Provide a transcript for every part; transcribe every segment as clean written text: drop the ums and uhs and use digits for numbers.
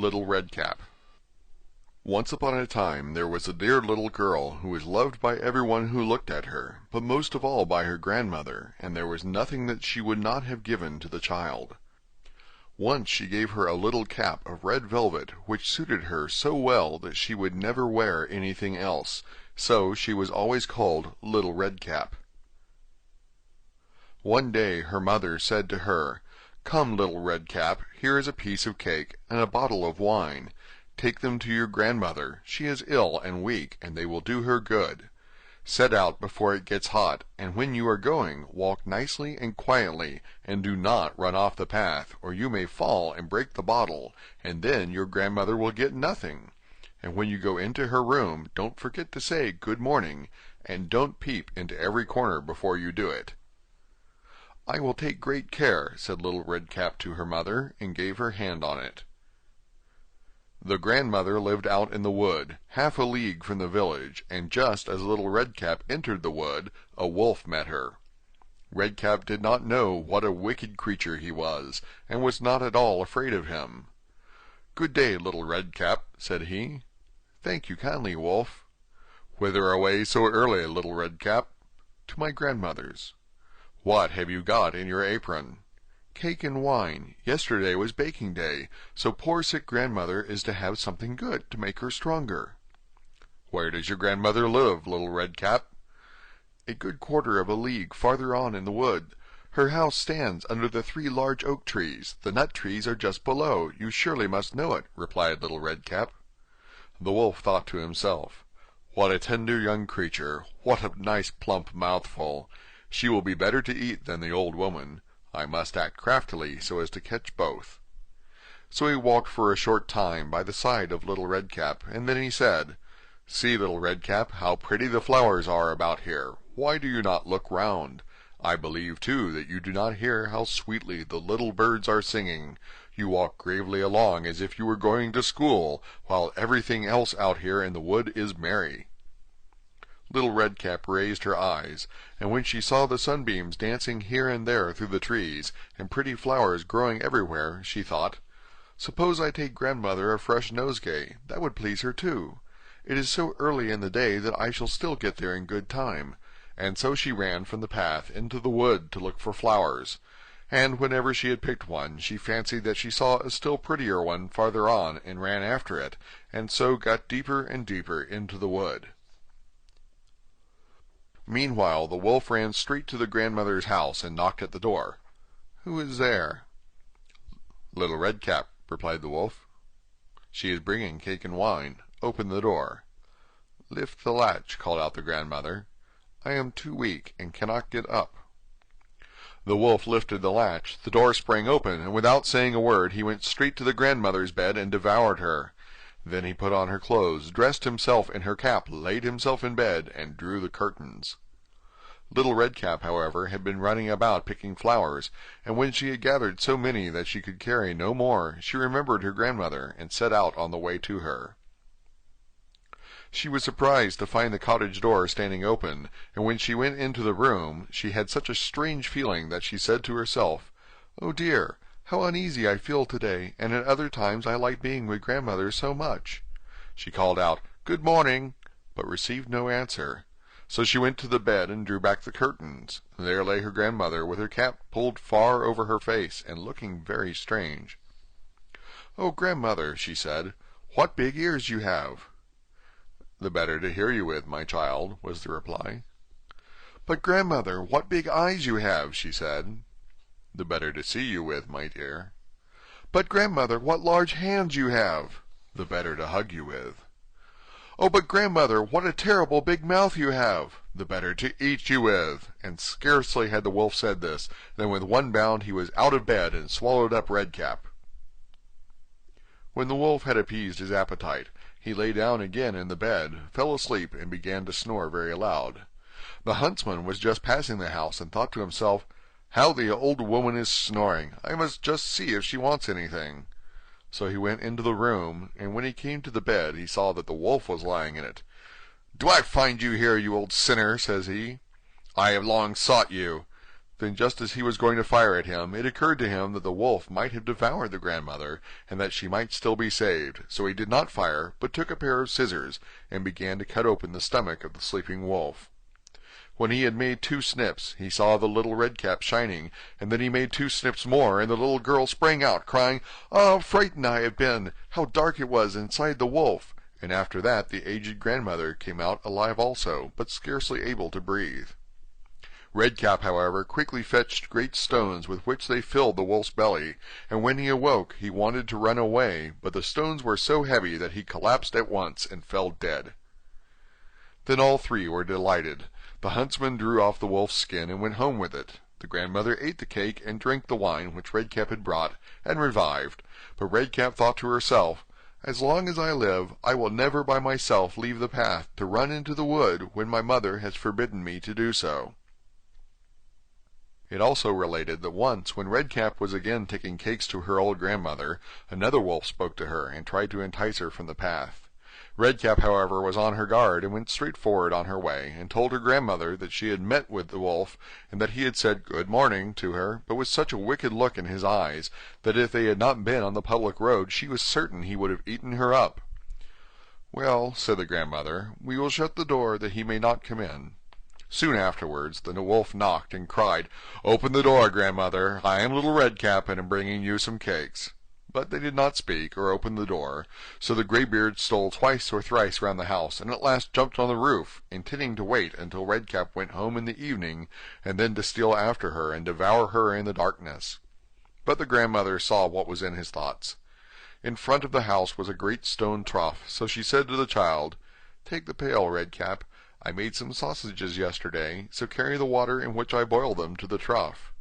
Little Red Cap. Once upon a time there was a dear little girl who was loved by everyone who looked at her, but most of all by her grandmother, and there was nothing that she would not have given to the child. Once she gave her a little cap of red velvet, which suited her so well that she would never wear anything else, so she was always called Little Red Cap. One day her mother said to her, "Come, Little Red Cap, here is a piece of cake and a bottle of wine. Take them to your grandmother, she is ill and weak, and they will do her good. Set out before it gets hot, and when you are going, walk nicely and quietly, and do not run off the path, or you may fall and break the bottle, and then your grandmother will get nothing. And when you go into her room, don't forget to say good morning, and don't peep into every corner before you do it." "I will take great care," said Little Red Cap to her mother, and gave her hand on it. The grandmother lived out in the wood, half a league from the village, and just as Little Red Cap entered the wood, a wolf met her. Red Cap did not know what a wicked creature he was, and was not at all afraid of him. "Good day, Little Red Cap," said he. "Thank you kindly, wolf." "Whither away so early, Little Red Cap?" "To my grandmother's." "What have you got in your apron?" "Cake and wine. Yesterday was baking day, so poor sick grandmother is to have something good to make her stronger." "Where does your grandmother live, Little Red Cap?" "A good quarter of a league farther on in the wood. Her house stands under the 3 large oak trees. The nut trees are just below. You surely must know it," replied Little Red Cap. The wolf thought to himself, "What a tender young creature! What a nice plump mouthful! She will be better to eat than the old woman. I must act craftily so as to catch both." So he walked for a short time by the side of Little Red Cap, and then he said, "See, Little Red Cap, how pretty the flowers are about here. Why do you not look round? I believe, too, that you do not hear how sweetly the little birds are singing. You walk gravely along as if you were going to school, while everything else out here in the wood is merry." Little Red Cap raised her eyes, and when she saw the sunbeams dancing here and there through the trees, and pretty flowers growing everywhere, she thought, "Suppose I take grandmother a fresh nosegay, that would please her too. It is so early in the day that I shall still get there in good time." And so she ran from the path into the wood to look for flowers, and whenever she had picked one, she fancied that she saw a still prettier one farther on, and ran after it, and so got deeper and deeper into the wood. Meanwhile the wolf ran straight to the grandmother's house and knocked at the door. "Who is there?" "Little Red Cap," replied the wolf. "She is bringing cake and wine. Open the door." "Lift the latch," called out the grandmother. "I am too weak, and cannot get up." The wolf lifted the latch, the door sprang open, and without saying a word he went straight to the grandmother's bed and devoured her. Then he put on her clothes, dressed himself in her cap, laid himself in bed, and drew the curtains. Little Red Cap, however, had been running about picking flowers, and when she had gathered so many that she could carry no more, she remembered her grandmother, and set out on the way to her. She was surprised to find the cottage door standing open, and when she went into the room she had such a strange feeling that she said to herself, "Oh dear, how uneasy I feel today, and at other times I like being with grandmother so much." She called out, "Good morning," but received no answer. So she went to the bed and drew back the curtains. There lay her grandmother with her cap pulled far over her face, and looking very strange. "Oh, grandmother," she said, "what big ears you have!" "The better to hear you with, my child," was the reply. "But, grandmother, what big eyes you have!" she said. "The better to see you with, my dear." "But, grandmother, what large hands you have!" "The better to hug you with." "Oh, but, grandmother, what a terrible big mouth you have!" "The better to eat you with." And scarcely had the wolf said this, than with one bound he was out of bed and swallowed up Red Cap. When the wolf had appeased his appetite, he lay down again in the bed, fell asleep, and began to snore very loud. The huntsman was just passing the house, and thought to himself, "How the old woman is snoring! I must just see if she wants anything." So he went into the room, and when he came to the bed he saw that the wolf was lying in it. "Do I find you here, you old sinner?" says he. "I have long sought you." Then just as he was going to fire at him, it occurred to him that the wolf might have devoured the grandmother, and that she might still be saved, so he did not fire, but took a pair of scissors, and began to cut open the stomach of the sleeping wolf. When he had made 2 snips, he saw the little red cap shining, and then he made 2 snips more, and the little girl sprang out, crying, "Ah, how frightened I have been! How dark it was inside the wolf!" And after that the aged grandmother came out alive also, but scarcely able to breathe. Red Cap, however, quickly fetched great stones with which they filled the wolf's belly, and when he awoke he wanted to run away, but the stones were so heavy that he collapsed at once and fell dead. Then all 3 were delighted. The huntsman drew off the wolf's skin and went home with it. The grandmother ate the cake and drank the wine which Red Cap had brought, and revived. But Red Cap thought to herself, "As long as I live, I will never by myself leave the path to run into the wood when my mother has forbidden me to do so." It also related that once, when Red Cap was again taking cakes to her old grandmother, another wolf spoke to her and tried to entice her from the path. Red Cap, however, was on her guard, and went straight forward on her way, and told her grandmother that she had met with the wolf, and that he had said "Good morning" to her, but with such a wicked look in his eyes, that if they had not been on the public road she was certain he would have eaten her up. "Well," said the grandmother, "we will shut the door that he may not come in." Soon afterwards the wolf knocked and cried, "Open the door, grandmother, I am Little Red Cap, and am bringing you some cakes." But they did not speak or open the door, so the greybeard stole twice or thrice round the house, and at last jumped on the roof, intending to wait until Red Cap went home in the evening, and then to steal after her and devour her in the darkness. But the grandmother saw what was in his thoughts. In front of the house was a great stone trough, so she said to the child, "Take the pail, Red Cap. I made some sausages yesterday, so carry the water in which I boiled them to the trough."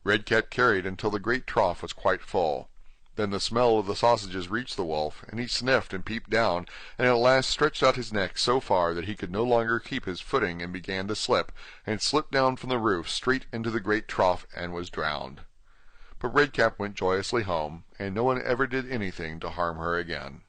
Red Cap carried until the great trough was quite full. Then the smell of the sausages reached the wolf, and he sniffed and peeped down, and at last stretched out his neck so far that he could no longer keep his footing, and began to slip, and slipped down from the roof straight into the great trough, and was drowned. But Red Cap went joyously home, and no one ever did anything to harm her again.